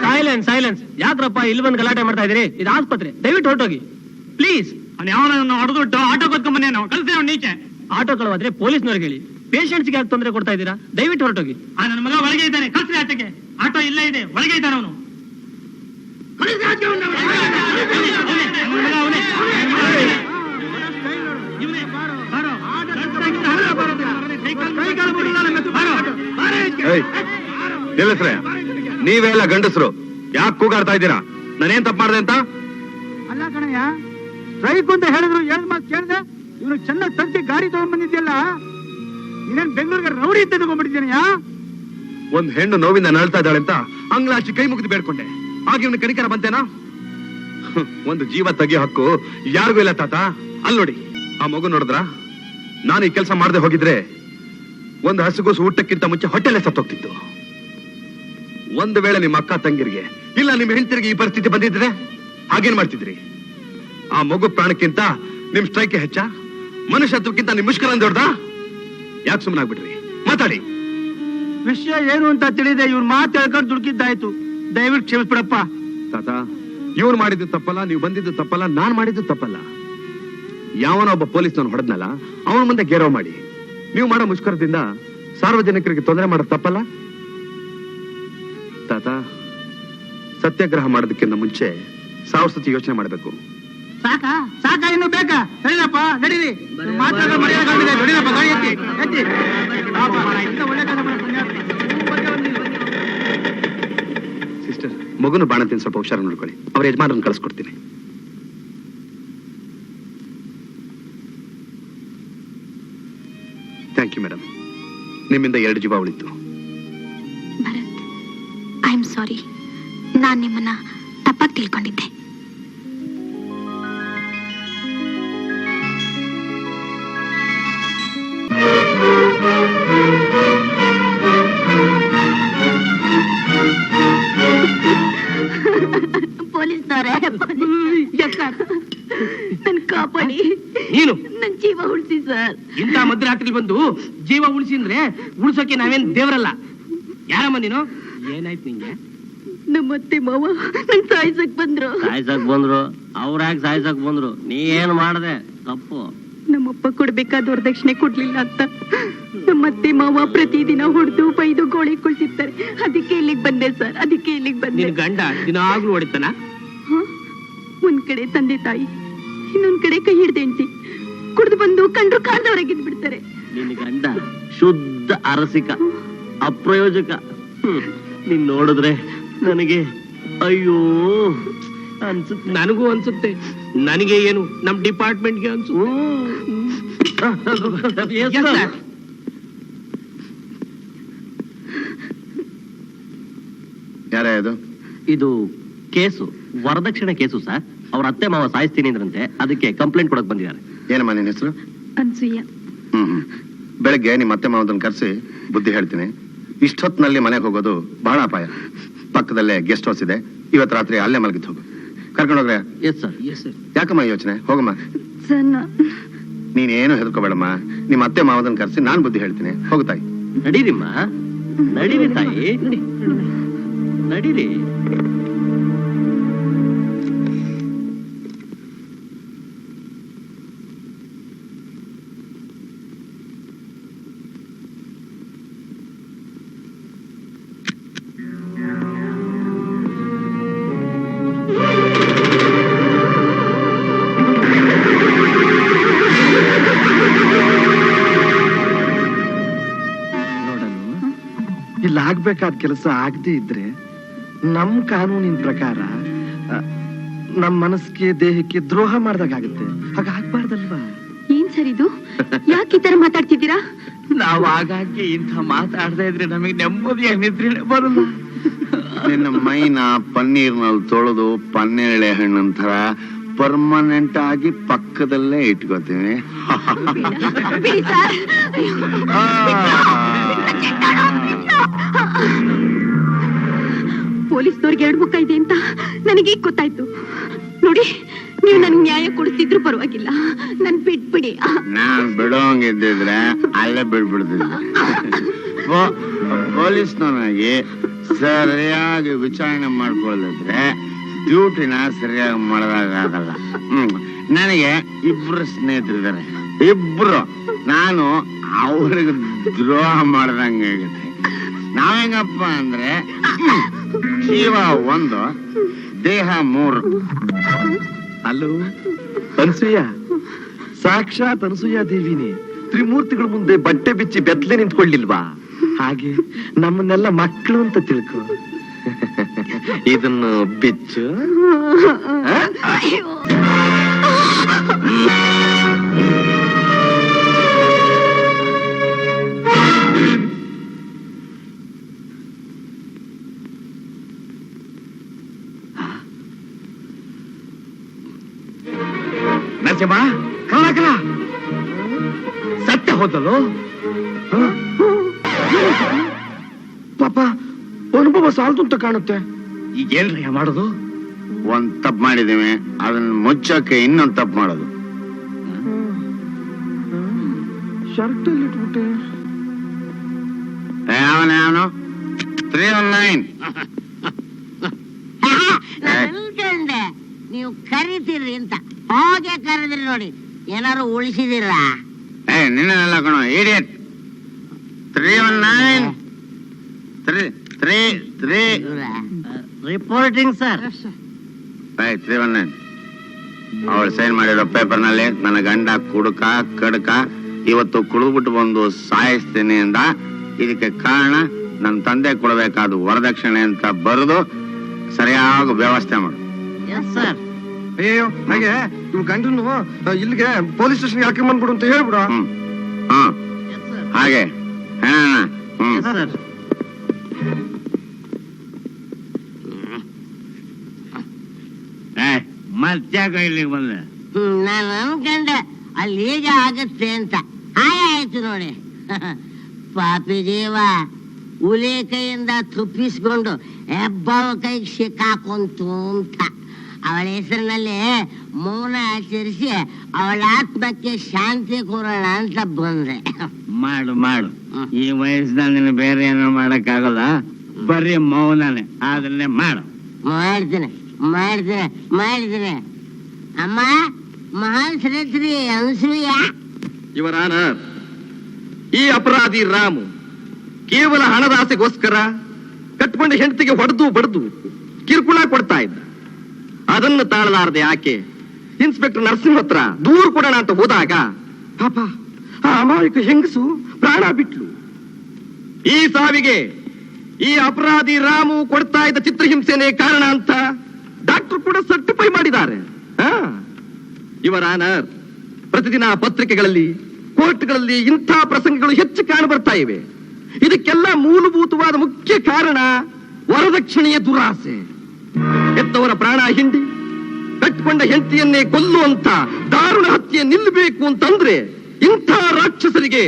Silence silence. ಯಾಕ್ರಪ್ಪ ಇಲ್ಲಿ ಬಂದು ಗಲಾಟೆ ಮಾಡ್ತಾ ಇದೀರಿ? ಇದು ಆಸ್ಪತ್ರೆ, ದಯವಿಟ್ಟು ಹೊರಟೋಗಿ ಪ್ಲೀಸ್. ಅವನು ಹೊಡೆದ್ಬಿಟ್ಟು ಆಟೋ ಕೊತ್ಕೊಂಬನ್ನಿ, ನಾವು ಕಳ್ಸಿ ನೀಚೆ. ಆಟೋ ಕಳವಾದ್ರೆ ಪೊಲೀಸ್ನವ್ರಿಗೆ ಹೇಳಿ. ಪೇಷಂಟ್ಸ್ಗೆ ಯಾಕೆ ತೊಂದರೆ ಕೊಡ್ತಾ ಇದ್ದೀರಾ? ದಯವಿಟ್ಟು ಹೊರಟೋಗಿ. ನನ್ನ ಮಗ ಒಳಗೆ ಇದ್ದಾನೆ, ಕಳ್ಸಿ ಆಟಕ್ಕೆ. ಆಟೋ ಇಲ್ಲೇ ಇದೆ, ಒಳಗೆ ಇದ್ದಾನೆ ಅವನು. ನೀವೆಲ್ಲ ಗಂಡಸರು ಯಾಕೆ ಕೂಗಾಡ್ತಾ ಇದ್ದೀರಾ? ನಾನೇನ್ ತಪ್ಪು ಮಾಡ್ದೆ ಅಂತ? ಅಲ್ಲ ಕಣಯ್ಯ, ಸ್ಟ್ರೈಕ್ ಅಂತ ಹೇಳಿದ್ರು, ಎರಡು ಮಾತು ಕೇಳಿದೆ. ಇವನು ಚೆನ್ನಾಗಿ ತಂತಿ ಗಾಡಿ ತಗೊಂಡ್ ಬಂದಿದ್ಯಲ್ಲ, ಇನ್ನೇನ್ ಬೆಂಗಳೂರಿಗೆ ರೌಡಿ ಅಂತ ತಗೊಂಡ್ಬಿಟ್ಟಿದ್ದೀನಯ್ಯ. ಒಂದ್ ಹೆಣ್ಣು ನೋವಿಂದ ನಳ್ತಾ ಇದ್ದಾಳೆ ಅಂತ ಅಂಗ್ಲಾಚಿ ಕೈ ಮುಗಿದು ಬೇಡ್ಕೊಂಡೆ. ಆಗ ಇವನು ಕನಿಕರ ಬಂತೇನಾ? ಒಂದು ಜೀವ ತೆಗಿಯೋ ಹಕ್ಕು ಯಾರಿಗೂ ಇಲ್ಲ ತಾತ. ಅಲ್ಲಿ ನೋಡಿ, ಆ ಮಗು ನೋಡಿದ್ರ? ನಾನು ಈ ಕೆಲಸ ಮಾಡದೆ ಹೋಗಿದ್ರೆ ಒಂದು ಹಸುಗೋಸು ಊಟಕ್ಕಿಂತ ಮುಂಚೆ ಹೊಟ್ಟೆಲೆ ಸತ್ತೋಗ್ತಿತ್ತು. ಒಂದು ವೇಳೆ ನಿಮ್ಮ ಅಕ್ಕ ತಂಗಿರಿಗೆ ಇಲ್ಲ ನಿಮ್ಮ ಹೆಂಡತಿರಿಗೆ ಈ ಪರಿಸ್ಥಿತಿ ಬಂದಿದ್ರೆ ಹಾಗೇನ್ ಮಾಡ್ತಿದ್ರಿ? ಆ ಮಗು ಪ್ರಾಣಕ್ಕಿಂತ ನಿಮ್ ಸ್ಟ್ರೈಕ್ ಹೆಚ್ಚ? ಮನುಷ್ಯತ್ವಕ್ಕಿಂತ ನಿಮ್ ಮುಷ್ಕರ ದೊಡ್ಡದಾ? ಯಾಕೆ ಸುಮ್ಮನಾಗ್ಬಿಟ್ರಿ? ಮಾತಾಡಿ. ವಿಷಯ ಏನು ಅಂತ ತಿಳಿದೆ ಇವ್ರು ಮಾತು ಹೇಳ್ಕೊಂಡು ದುಡುಕಿದ್ದಾಯ್ತು. ದಯವಿಟ್ಟು ಕ್ಷಮಿಸ್ಬಿಡಪ್ಪ. ತಾತ, ಇವ್ರು ಮಾಡಿದ್ದು ತಪ್ಪಲ್ಲ, ನೀವು ಬಂದಿದ್ದು ತಪ್ಪಲ್ಲ, ನಾನ್ ಮಾಡಿದ್ದು ತಪ್ಪಲ್ಲ. ಯಾವನ ಒಬ್ಬ ಪೊಲೀಸ್ನವನು ಹೊಡೆದ್ನಲ್ಲ, ಅವನ ಮುಂದೆ ಗೇರವ್ ಮಾಡಿ ನೀವು ಮಾಡೋ ಮುಷ್ಕರದಿಂದ ಸಾರ್ವಜನಿಕರಿಗೆ ತೊಂದರೆ ಮಾಡೋದು ತಪ್ಪಲ್ಲ? ತಾತ, ಸತ್ಯಾಗ್ರಹ ಮಾಡೋದಕ್ಕಿಂತ ಮುಂಚೆ 1000 ಸತಿ ಯೋಚನೆ ಮಾಡಬೇಕು. ಸಾಕಾ ಸಾಕಾ ಇನ್ನು ಬೇಕಾ? ನಡೀರಪ್ಪ, ನಡೀರಿ. ಮಾತಾಡೋ ಮರ್ಯಾದೆ ನಡೀರಪ್ಪ, ಗಾಡಿ ಎತ್ತಿ ಎತ್ತಿ. ಸಿಸ್ಟರ್, ಮಗುನು ಬಾಣಂತಿನ ಸ್ವಲ್ಪ ಹುಷಾರ ನೋಡ್ಕೊಳ್ಳಿ. ಅವ್ರ ಯಜಮಾನರನ್ನು ಕಳಿಸ್ಕೊಡ್ತೀನಿ. ಥ್ಯಾಂಕ್ ಯು ಮೇಡಮ್, ನಿಮ್ಮಿಂದ 2 ಜೀವ ಉಳಿತು. Bharat, I am sorry. ನಾನ್ ನಿಮ್ಮನ್ನ ತಪ್ಪಾಗಿ ತಿಳ್ಕೊಂಡಿದ್ದೆ. ಪೊಲೀಸ್ನವರೇ, ನನ್ ಕಾಪಾಡಿ, ನೀನು ನನ್ ಜೀವ ಉಳಿಸಿ ಸರ್. ಇಂಥ ಮಧ್ಯರಾತ್ರಿ ಬಂದು ಜೀವ ಉಳಿಸಿ ಅಂದ್ರೆ ಉಳಿಸೋಕೆ ನಾವೇನ್ ದೇವರಲ್ಲ. ಯಾರಮ್ಮ ನೀನು? ಏನಾಯ್ತು ನಿಂಗೆ? ನಮ್ಮತ್ತೆ ಮಾವ ನನ್ ಸಾಯ್ಸಕ್ ಬಂದ್ರು. ಅವ್ರಾಗ ಸಾಯ್ಸಕ್ ಬಂದ್ರು? ನೀ ಏನ್ ಮಾಡ್ದೆ ತಪ್ಪು? ನಮ್ಮಪ್ಪ ಕೊಡ್ಬೇಕಾದ ವರದಕ್ಷಿಣೆ ಕೊಡ್ಲಿಲ್ಲ ಅಂತ ನಮ್ಮತ್ತೆ ಮಾವ ಪ್ರತಿದಿನ ಹೊಡೆದು ಬೈದು ಗೋಳಿ ಕೊಳ್ತಿರ್ತಾರೆ. ಅದಕ್ಕೆ ಇಲ್ಲಿಗೆ ಬಂದೆ ಸರ್, ಅದಕ್ಕೆ ಇಲ್ಲಿಗೆ ಬಂದೆ. ನಿನ್ ಗಂಡ ದಿನ ಆಗ್ಲೂ ಹೊಡಿತಾನ? ಒಂದ್ ಕಡೆ ತಂದೆ ತಾಯಿ, ಇನ್ನೊಂದ್ ಕಡೆ ಕೈ ಹಿಡ್ದೆ ಹೆಂಡ್ತಿ. ಕುಡ್ದು ಬಂದು ಕಂಡ್ರು ಕಾಲ್ದವರಾಗಿದ್ ಬಿಡ್ತಾರೆ. ನಿನ್ ಗಂಡ ಶುದ್ಧ ಅರಸಿಕ, ಅಪ್ರಯೋಜಕ. ನೀನ್ ನೋಡಿದ್ರೆ ನನಗೆ ಅಯ್ಯೋ ಅನ್ಸುತ್ತೆ. ನನಗೂ ಅನ್ಸುತ್ತೆ. ನನಗೆ ಏನು, ನಮ್ ಡಿಪಾರ್ಟ್ಮೆಂಟ್ಗೆ ಯಾರೇ ಅದು? ಇದು ಕೇಸು, ವರದಕ್ಷಿಣೆ ಕೇಸು ಸರ್. ಅವ್ರ ಅತ್ತೆ ಮಾವ ಸಾಯಿಸ್ತೀನಿ ಅಂದ್ರಂತೆ, ಅದಕ್ಕೆ ಕಂಪ್ಲೇಂಟ್ ಕೊಡಕ್ ಬಂದಿದ್ದಾರೆ. ಏನಮ್ಮ ನಿನ್ನ ಹೆಸರು? ಅನ್ಸೂಯ. ಬೆಳಗ್ಗೆ ನಿಮ್ಮ ಅತ್ತೆ ಮಾವದನ್ನ ಕರೆಸಿ ಬುದ್ಧಿ ಹೇಳ್ತೀನಿ. ಇಷ್ಟೊತ್ತಿನಲ್ಲಿ ಮನೆಗೆ ಹೋಗೋದು ಬಹಳ ಅಪಾಯ. ಪಕ್ಕದಲ್ಲೇ ಗೆಸ್ಟ್ ಹೌಸ್ ಇದೆ, ಇವತ್ತು ರಾತ್ರಿ ಅಲ್ಲೇ ಮಲಗಿದ್ದು ಹೋಗು. ಕರ್ಕೊಂಡೋಗ್ರೆ? Yes sir. ಯಾಕಮ್ಮ ಯೋಚನೆ? ಹೋಗಮ್ಮ. ನೀನೇನು ಹೆದರ್ಕೋಬೇಡಮ್ಮ. ನಿಮ್ಮ ಅತ್ತೆ ಮಾವದನ್ನ ಕರೆಸಿ ನಾನ್ ಬುದ್ಧಿ ಹೇಳ್ತೀನಿ. ಹೋಗು ತಾಯಿ. ನಡೀರಿಮ್ಮ, ನಡೀರಿ ತಾಯಿ, ನಡೀರಿ. ಇಲ್ಲಿ ಆಗ್ಬೇಕಾದ ಕೆಲಸ ಆಗದೆ ಇದ್ರೆ ನಮ್ ಕಾನೂನಿನ ಪ್ರಕಾರ ನಮ್ ಮನಸ್ಸಿಗೆ ದೇಹಕ್ಕೆ ದ್ರೋಹ ಮಾಡ್ದಾಗುತ್ತೆ. ಹಾಗಾಗ್ಬಾರ್ದಲ್ವಾ? ಏನ್ ಸರ್ ಇದು? ಯಾಕೆ ಈ ತರ ಮಾತಾಡ್ತಿದ್ದೀರಾ? ನಾವು ಆಗಾಗ್ಗೆ ಇಂಥ ಮಾತಾಡದೆ ಇದ್ರೆ ನಮಗೆ ನೆಮ್ಮದಿಯಾಗಿ ನಿದ್ರೆ ಬರಲ್ಲ. ನಿನ್ನ ಮೈನ ಪನ್ನೀರ್ನಲ್ಲಿ ತೊಳೆದು ಪನ್ನೇಳೆ ಹಣ್ಣಂತರ ಪರ್ಮನೆಂಟ್ ಆಗಿ ಪಕ್ಕದಲ್ಲೇ ಇಟ್ಕೋತೀವಿ. ಪೊಲೀಸ್ನವ್ರಿಗೆ 2 ಮುಖ ಇದೆ ಅಂತ ನನಗೆ ಗೊತ್ತಾಯ್ತು. ನೋಡಿ, ನೀವು ನನ್ಗೆ ನ್ಯಾಯ ಕೊಡಿಸ್ತಿದ್ರು ಪರವಾಗಿಲ್ಲ, ನನ್ ಬಿಟ್ಬಿಡಿ. ನಾನ್ ಬಿಡೋಂಗಿದ್ದಿದ್ರೆ ಅಲ್ಲೇ ಬಿಡ್ಬಿಡ್ತಿದ್ದೆ. ಪೊಲೀಸ್ನವನಾಗಿ ಸರಿಯಾಗಿ ವಿಚಾರಣೆ ಮಾಡ್ಕೊಳ್ಳಿದ್ರೆ ಡ್ಯೂಟಿನ ಸರಿಯಾಗಿ ಮಾಡೋದಾಗಲ್ಲ. ನನಗೆ ಇಬ್ರು ಸ್ನೇಹಿತರಿದ್ದಾರೆ, ಇಬ್ರು. ನಾನು ಅವ್ರಿಗೆ ದ್ರೋಹ ಮಾಡ್ದಂಗೆ ಆಗೈತೆ. ನಾವೇಗಪ್ಪ ಅಂದ್ರೆ ಜೀವ 1, ದೇಹ 3. ಅಲ್ಲೂ ಅನ್ಸೂಯ, ಸಾಕ್ಷಾತ್ ಅನಸೂಯ ದೇವಿನಿ ತ್ರಿಮೂರ್ತಿಗಳ ಮುಂದೆ ಬಟ್ಟೆ ಬಿಚ್ಚಿ ಬೆತ್ತಲೆ ನಿಂತ್ಕೊಳ್ಳಿಲ್ವಾ? ಹಾಗೆ ನಮ್ಮನ್ನೆಲ್ಲ ಮಕ್ಕಳು ಅಂತ ತಿಳ್ಕೊ. ಇದನ್ನು ಬಿಚ್ಚು. ನರಸಿಂಹ, ಕಲ ಸತ್ಯ ಹೋದಲು. ಪಾಪ ಅನುಭವ ಸಾಲದು ಅಂತ ಕಾಣುತ್ತೆ. ಈಗೇನ್ರಯ್ಯ ಮಾಡೋದು? ಒಂದ್ ತಪ್ಪು ಮಾಡಿದೀವಿ, ಅದನ್ನ ಮುಚ್ಚಕ್ಕೆ ಇನ್ನೊಂದ್ ತಪ್ಪು ಮಾಡೋದು. ಶರ್ಟ್ ಅಲ್ಲಿ ಇಟ್ಬಿಟ್ಟೆ. ಅವನು 319. ಅನ್ಕೊಂಡೆ ನೀವು ಕರಿತೀರಿ ಅಂತ. ಹೋಗೆ ಕರೆದ್ರಿ ನೋಡಿ, ಏನಾರು ಉಳಿಸಿದಿರ? ನಿನ್ನೆಲ್ಲ ಕಣೋ ಇಡಿಯಟ್. 319 3 reporting sir. 319. ಅವಳು ಸೈನ್ ಮಾಡಿರೋ ಪೇಪರ್ ನಲ್ಲಿ ನನ್ನ ಗಂಡ ಕುಡುಕ ಕಡಕ ಇವತ್ತು ಕುಡಿದ್ಬಿಟ್ಟು ಬಂದು ಸಾಯಿಸ್ತೀನಿ ಅಂದ. ಇದಕ್ಕೆ ಕಾರಣ ನನ್ನ ತಂದೆ ಕೊಡಬೇಕಾದ ವರದಕ್ಷಿಣೆ ಅಂತ ಬರೆದು ಸರಿಯಾಗಿ ವ್ಯವಸ್ಥೆ ಮಾಡು. Yes sir. ಅಯ್ಯೋ, ಹಾಗೆ ಇವ್ ಗಂಡನ್ನು ಇಲ್ಲಿಗೆ ಪೊಲೀಸ್ ಸ್ಟೇಷನ್ ಯಾಕೆ ಬಂದ್ಬಿಡು ಅಂತ ಹೇಳ್ಬಿಡು. ಹಾಗೆ ಸರ್. ಮತ್ತ್ಯಾಕ ಇಲ್ಲಿಗೆ ಬಂದೆ? ನಾನು ಅನ್ಕೊಂಡೆ ಅಲ್ಲಿ ಹೇಗೆ ಆಗತ್ತೆ ಅಂತ. ಹಾಗೆ ಆಯ್ತು ನೋಡಿ. ಪಾಪಿ ಜೀವ ಹುಲಿ ಕೈಯಿಂದ ತುಪ್ಪಿಸ್ಕೊಂಡು ಹೆಬ್ಬಾವ ಕೈಗೆ ಸಿಕ್ಕಾಕೊಂತು ಅಂತ ಅವಳ ಹೆಸರಿನಲ್ಲಿ ಮೌನ ಆಚರಿಸಿ ಅವಳ ಆತ್ಮಕ್ಕೆ ಶಾಂತಿ ಕೊಡೋಣ ಅಂತ ಬಂದೆ. ಮಾಡು ಮಾಡು. ಈ ವಯಸ್ಸಿನಲ್ಲಿ ಬೇರೆ ಏನೋ ಮಾಡಕ್ಕಾಗಲ್ಲ, ಬರೀ ಮೌನನೇ. ಅದನ್ನೇ ಮಾಡು. ಮಾಡ್ತೀನಿ. ಅಮ್ಮ, ಮಹಾನ್ ಶ್ರೇತ್ರಿ ಅನಸೂಯ. ಇವರ ಆನರ್, ಈ ಅಪರಾಧಿ ರಾಮು ಕೇವಲ ಹಣದ ಆಸೆಗೋಸ್ಕರ ಕಟ್ಕೊಂಡ ಹೆಂಡತಿಗೆ ಹೊಡೆದು ಬಡ್ದು ಕಿರುಕುಳ ಕೊಡ್ತಾ ಇದ್ದ. ಅದನ್ನು ತಾಳಲಾರದೆ ಆಕೆ ಇನ್ಸ್ಪೆಕ್ಟರ್ ನರಸಿಂಹ ಹತ್ರ ದೂರು ಕೊಡೋಣ ಅಂತ ಹೋದಾಗ ಪಾಪ ಆ ಅಮಾಯಕ ಹೆಂಗಸು ಪ್ರಾಣ ಬಿಟ್ಲು. ಈ ಸಾವಿಗೆ ಈ ಅಪರಾಧಿ ರಾಮು ಕೊಡ್ತಾ ಇದ್ದ ಚಿತ್ರಹಿಂಸೆನೇ ಕಾರಣ ಅಂತ ಡಾಕ್ಟರ್ ಕೂಡ ಸರ್ಟಿಫೈ ಮಾಡಿದ್ದಾರೆ. ಇವರ ಆನರ್, ಪ್ರತಿದಿನ ಪತ್ರಿಕೆಗಳಲ್ಲಿ ಕೋರ್ಟ್ಗಳಲ್ಲಿ ಇಂಥ ಪ್ರಸಂಗಗಳು ಹೆಚ್ಚು ಕಾಣ ಬರ್ತಾ ಇವೆ. ಇದಕ್ಕೆಲ್ಲ ಮೂಲಭೂತವಾದ ಮುಖ್ಯ ಕಾರಣ ವರದಕ್ಷಿಣೆಯ ದುರಾಸೆ. ಹೆತ್ತವರ ಪ್ರಾಣ ಹಿಂಡಿ ಕಟ್ಟಿಕೊಂಡ ಹೆಂಡತಿಯನ್ನೇ ಕೊಲ್ಲುವಂತ ದಾರುಣ ಹತ್ಯೆ ನಿಲ್ಲಬೇಕು ಅಂತಂದ್ರೆ ಇಂಥ ರಾಕ್ಷಸರಿಗೆ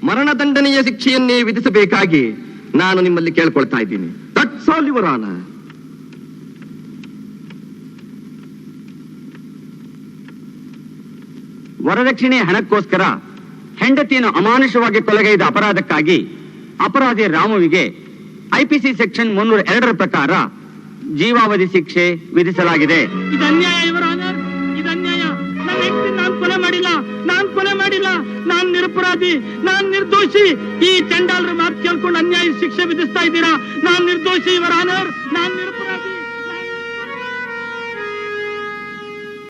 ಮರಣದಂಡನೆಯ ಶಿಕ್ಷೆಯನ್ನೇ ವಿಧಿಸಬೇಕಾಗಿ ನಾನು ನಿಮ್ಮಲ್ಲಿ ಕೇಳ್ಕೊಳ್ತಾ ಇದ್ದೀನಿ. That's all your honour. ವರದಕ್ಷಿಣೆ ಹಣಕ್ಕೋಸ್ಕರ ಹೆಂಡತಿಯನ್ನು ಅಮಾನುಷವಾಗಿ ಕೊಲೆಗೈದ ಅಪರಾಧಕ್ಕಾಗಿ ಅಪರಾಧಿ ರಾಮುವಿಗೆ ಐಪಿಸಿ ಸೆಕ್ಷನ್ 302 ಪ್ರಕಾರ ಜೀವಾವಧಿ ಶಿಕ್ಷೆ ವಿಧಿಸಲಾಗಿದೆ. ಇದು ಅನ್ಯಾಯ ಇವರ ಆನರ್, ಇದು ಅನ್ಯಾಯ. ನನ್ನ ಹೆಂಡತಿ ನಾನು ಕೊಲೆ ಮಾಡಿಲ್ಲ, ನಾನ್ ನಿರಪರಾಧಿ, ನಾನ್ ನಿರ್ದೋಷಿ. ಈ ಚಂಡಾಲರ ಮಾತು ಕೇಳ್ಕೊಂಡು ಅನ್ಯಾಯ ಶಿಕ್ಷೆ ವಿಧಿಸ್ತಾ ಇದ್ದೀರಾ. ನಾನ್ ನಿರ್ದೋಷಿ ಇವರ ಆನರ್, ನಾನ್ ನಿರಪರಾಧಿ.